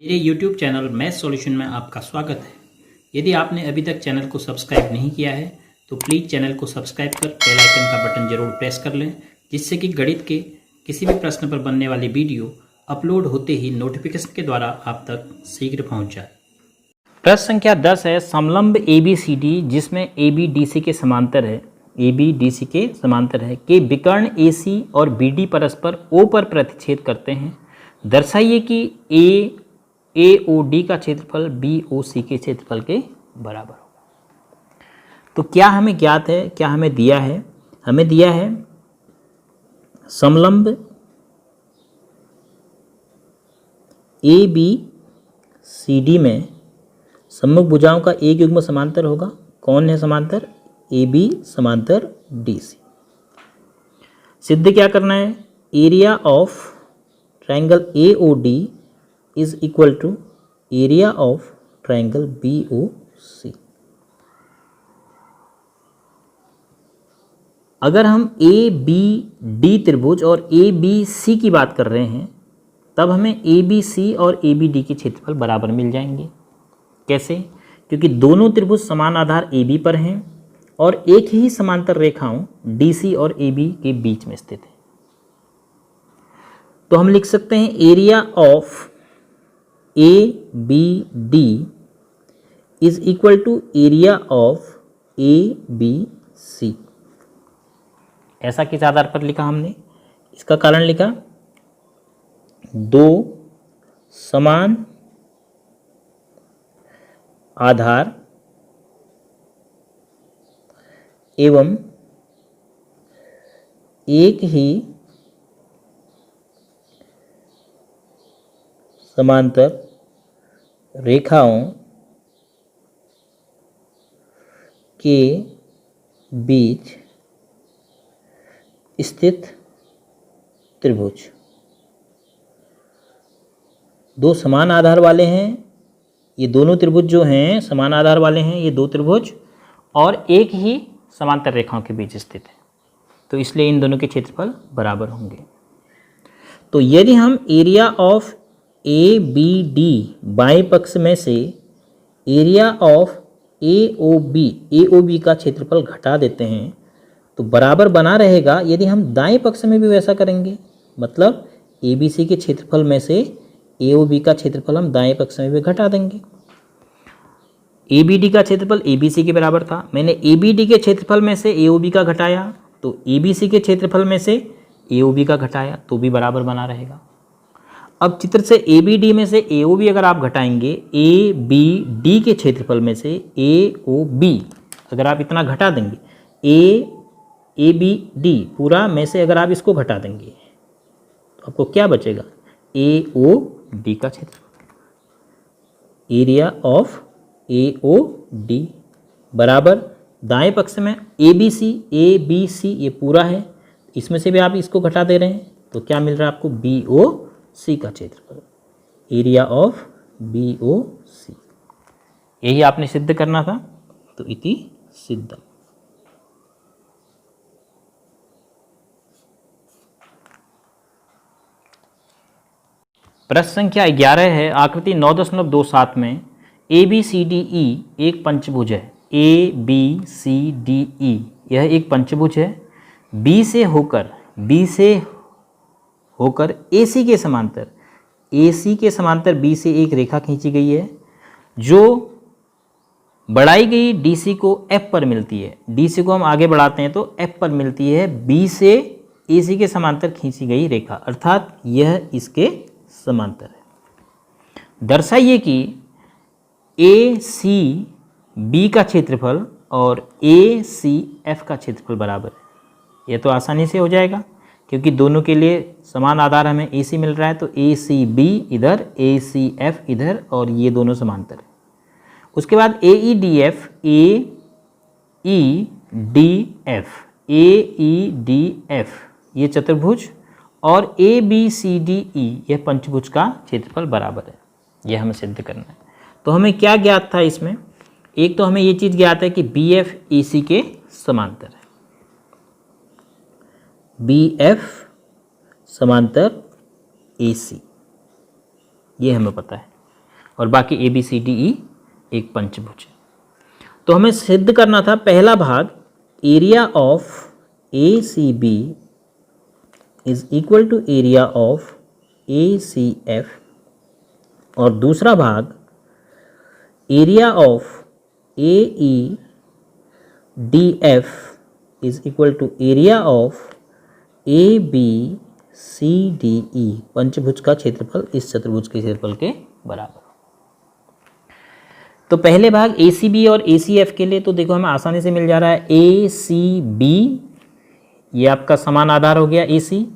मेरे YouTube channel math solution में आपका स्वागत है। यदि आपने अभी तक चैनल को सब्सक्राइब नहीं किया है तो प्लीज़ चैनल को सब्सक्राइब कर बेल आइकन का बटन जरूर प्रेस कर लें, जिससे कि गणित के किसी भी प्रश्न पर बनने वाली वीडियो अपलोड होते ही नोटिफिकेशन के द्वारा आप तक शीघ्र पहुंच जाए। प्रश्न संख्या 10 है, समलंब ABCD जिसमें AB DC के समांतर है, AB DC के समांतर है के विकर्ण AC और BD परस्पर O पर प्रतिच्छेद करते हैं। दर्शाइए कि AOD का क्षेत्रफल BOC के क्षेत्रफल के बराबर होगा। तो क्या हमें ज्ञात है, क्या हमें दिया है? हमें दिया है समलंब ABCD में सम्मुख भुजाओं का एक युग्म समांतर होगा। कौन है समांतर? AB समांतर DC। सिद्ध क्या करना है? Area of triangle AOD is equal to area of triangle BOC। अगर हम ABD त्रिभुज और ABC की बात कर रहे हैं तब हमें ABC और ABD के क्षेत्रफल बराबर मिल जाएंगे। कैसे? क्योंकि दोनों त्रिभुज समान आधार AB पर हैं और एक ही समांतर रेखाओं DC और AB के बीच में स्थित है। तो हम लिख सकते हैं area of ABD is equal to area of ABC। ऐसा किस आधार पर लिखा हमने? इसका कारण लिखा, दो समान आधार एवं एक ही समांतर रेखाओं के बीच स्थित त्रिभुज। दो समान आधार वाले हैं, ये दोनों त्रिभुज जो हैं समान आधार वाले हैं, ये दो त्रिभुज और एक ही समांतर रेखाओं के बीच स्थित है, तो इसलिए इन दोनों के क्षेत्रफल बराबर होंगे। तो यदि हम एरिया ऑफ ABD बाएं पक्ष में से एरिया ऑफ AOB का क्षेत्रफल घटा देते हैं तो बराबर बना रहेगा। यदि हम दाएं पक्ष में भी वैसा करेंगे, मतलब ABC के क्षेत्रफल में से AOB का क्षेत्रफल हम दाएं पक्ष में भी घटा देंगे। ABD का क्षेत्रफल ABC के बराबर था, मैंने ABD के क्षेत्रफल में से AOB का घटाया तो ABC के क्षेत्रफल में से AOB का घटाया तो भी बराबर बना रहेगा। अब चित्र से ABD में से AOB अगर आप घटाएंगे, ABD के क्षेत्रफल में से AOB अगर आप इतना घटा देंगे, ABD पूरा में से अगर आप इसको घटा देंगे तो आपको क्या बचेगा? AOD का क्षेत्रफल, एरिया ऑफ AOD बराबर दाएं पक्ष में ABC ये पूरा है, इसमें से भी आप इसको घटा दे रहे हैं तो क्या मिल रहा है आपको? BOC का क्षेत्रफल, एरिया ऑफ BOC। यही आपने सिद्ध करना था, तो इति सिद्धम। प्रश्न संख्या 11 है, आकृति 9.27 में ABCDE एक पंचभुज है। ABCDE यह एक पंचभुज है। B से होकर AC के समांतर, AC के समांतर B से एक रेखा खींची गई है जो बढ़ाई गई DC को F पर मिलती है। DC को हम आगे बढ़ाते हैं तो F पर मिलती है B से AC के समांतर खींची गई रेखा, अर्थात यह इसके समांतर है। दर्शाइए कि ACB का क्षेत्रफल और ACF का क्षेत्रफल बराबर है। यह तो आसानी से हो जाएगा क्योंकि दोनों के लिए समान आधार हमें AC मिल रहा है, तो ACB इधर, ACF इधर और ये दोनों समांतर है। उसके बाद AEDF ये चतुर्भुज और ABCDE यह पंचभुज का क्षेत्रफल बराबर है। यह हमें सिद्ध करना है। तो हमें क्या ज्ञात था इसमें? एक तो हमें ये चीज़ ज्ञात है कि BF AC के समांतर है, BF समांतर AC, ये हमें पता है। और बाकी ए बी सी डी ई एक पंचभुज है। तो हमें सिद्ध करना था पहला भाग, area of A C B is equal to area of A C F, और दूसरा भाग area of A E D F is equal to area of A B C D E, पंचभुज का क्षेत्रफल इस चतुर्भुज के क्षेत्रफल के बराबर। तो पहले भाग ए सी बी और ए सी एफ के लिए तो देखो हमें आसानी से मिल जा रहा है। ए सी बी ये आपका समान आधार हो गया ए सी,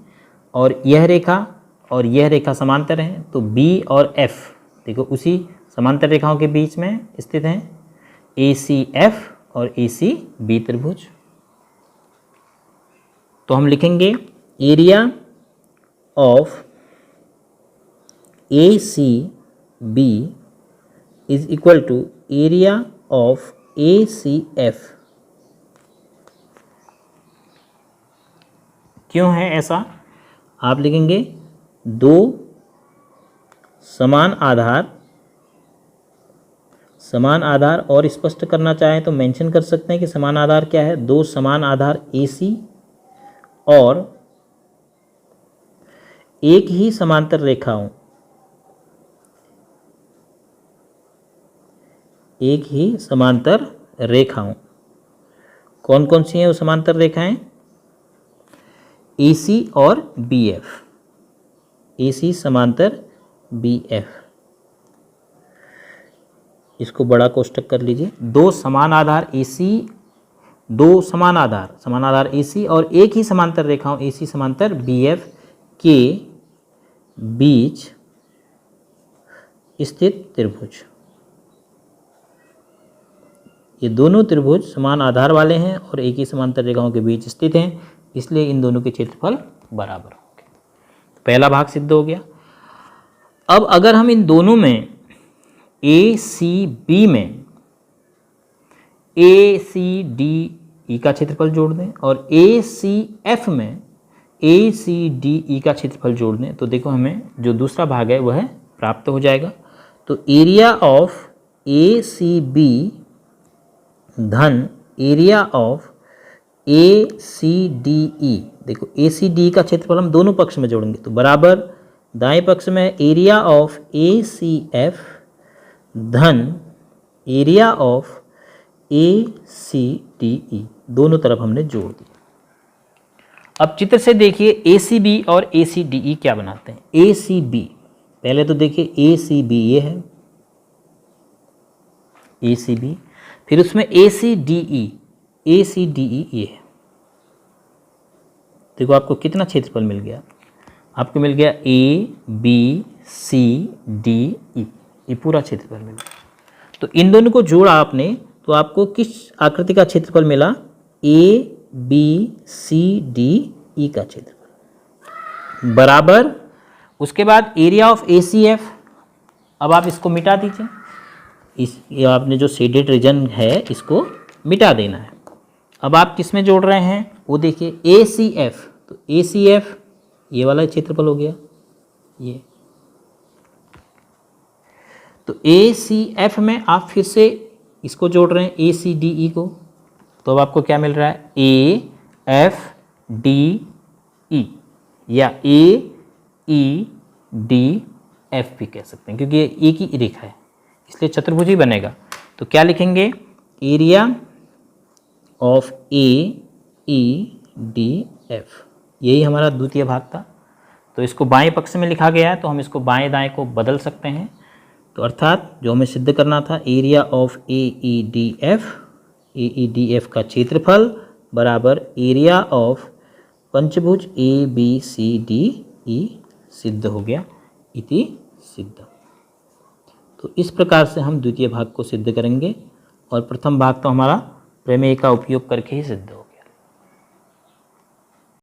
और यह रेखा और यह रेखा समांतर है, तो बी और एफ देखो उसी समांतर रेखाओं के बीच में स्थित हैं, ए सी एफ और ए सी बी त्रिभुज। तो हम लिखेंगे area of A C B is equal to area of A C F. क्यों है ऐसा? आप लिखेंगे दो समान आधार और स्पष्ट करना चाहें तो मेंशन कर सकते हैं कि समान आधार क्या है। दो समान आधार AC और एक ही समांतर रेखाओं, कौन कौन सी हैं वो समांतर रेखाएं? AC और BF, AC समांतर BF। इसको बड़ा कोष्टक कर लीजिए। दो समान आधार AC और एक ही समांतर रेखाओं AC समांतर BF के बीच स्थित त्रिभुज। ये दोनों त्रिभुज समान आधार वाले हैं और एक ही समांतर रेखाओं के बीच स्थित हैं, इसलिए इन दोनों के क्षेत्रफल बराबर होंगे। पहला भाग सिद्ध हो गया। अब अगर हम इन दोनों में ACB में ACDE का क्षेत्रफल जोड़ दें और ACF में ACDE का क्षेत्रफल जोड़ दें, तो देखो हमें जो दूसरा भाग है वह प्राप्त हो जाएगा। तो एरिया ऑफ ACB धन एरिया ऑफ ACDE, देखो ACDE का क्षेत्रफल हम दोनों पक्ष में जोड़ेंगे तो बराबर, दाएं पक्ष में एरिया ऑफ ACF धन एरिया ऑफ ACDE, दोनों तरफ हमने जोड़ दिया। अब चित्र से देखिए ACB और ACDE क्या बनाते हैं। ACB पहले तो देखिए ACB ये है ACB, फिर उसमें ACDE ये है। देखो आपको कितना क्षेत्रफल मिल गया, आपको मिल गया ABCDE, ये पूरा क्षेत्रफल मिल गया। तो इन दोनों को जोड़ा आपने तो आपको किस आकृति का क्षेत्रफल मिला? ABCDE का क्षेत्रफल बराबर। उसके बाद एरिया ऑफ ACF, अब आप इसको मिटा दीजिए, ये आपने जो शेडेड रीजन है इसको मिटा देना है। अब आप किस में जोड़ रहे हैं वो देखिए ACF, तो ACF ये वाला क्षेत्रफल हो गया ये, तो ACF में आप फिर से इसको जोड़ रहे हैं ACDE को, तो अब आपको क्या मिल रहा है? AFDE या AEDF भी कह सकते हैं, क्योंकि ये एक ही रेखा है इसलिए चतुर्भुज ही बनेगा। तो क्या लिखेंगे? एरिया ऑफ AEDF, यही हमारा द्वितीय भाग था। तो इसको बाएं पक्ष में लिखा गया है तो हम इसको बाएं दाएं को बदल सकते हैं। तो अर्थात जो हमें सिद्ध करना था, एरिया ऑफ AEDF का क्षेत्रफल बराबर एरिया ऑफ पंचभुज ABCDE सिद्ध हो गया, इति सिद्ध। तो इस प्रकार से हम द्वितीय भाग को सिद्ध करेंगे और प्रथम भाग तो हमारा प्रमेय का उपयोग करके ही सिद्ध होगा।